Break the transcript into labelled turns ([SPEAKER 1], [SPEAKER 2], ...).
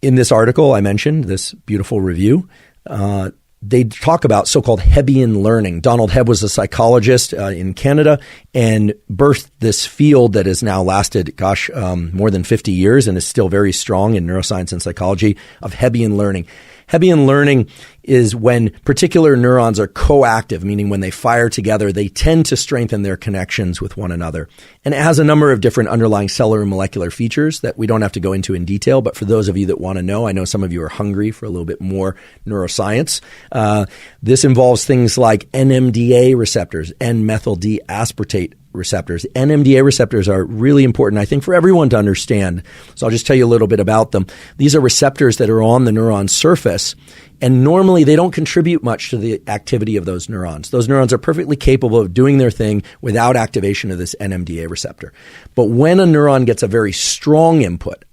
[SPEAKER 1] In this article I mentioned, this beautiful review, they talk about so-called Hebbian learning. Donald Hebb was a psychologist in Canada and birthed this field that has now lasted, more than 50 years and is still very strong in neuroscience and psychology of Hebbian learning. Hebbian learning is when particular neurons are coactive, meaning when they fire together, they tend to strengthen their connections with one another. And it has a number of different underlying cellular and molecular features that we don't have to go into in detail. But for those of you that want to know, I know some of you are hungry for a little bit more neuroscience. This involves things like NMDA receptors, N-methyl D-aspartate receptors. NMDA receptors are really important, I think, for everyone to understand. So I'll just tell you a little bit about them. These are receptors that are on the neuron surface, and normally they don't contribute much to the activity of those neurons. Those neurons are perfectly capable of doing their thing without activation of this NMDA receptor. But when a neuron gets a very strong input, a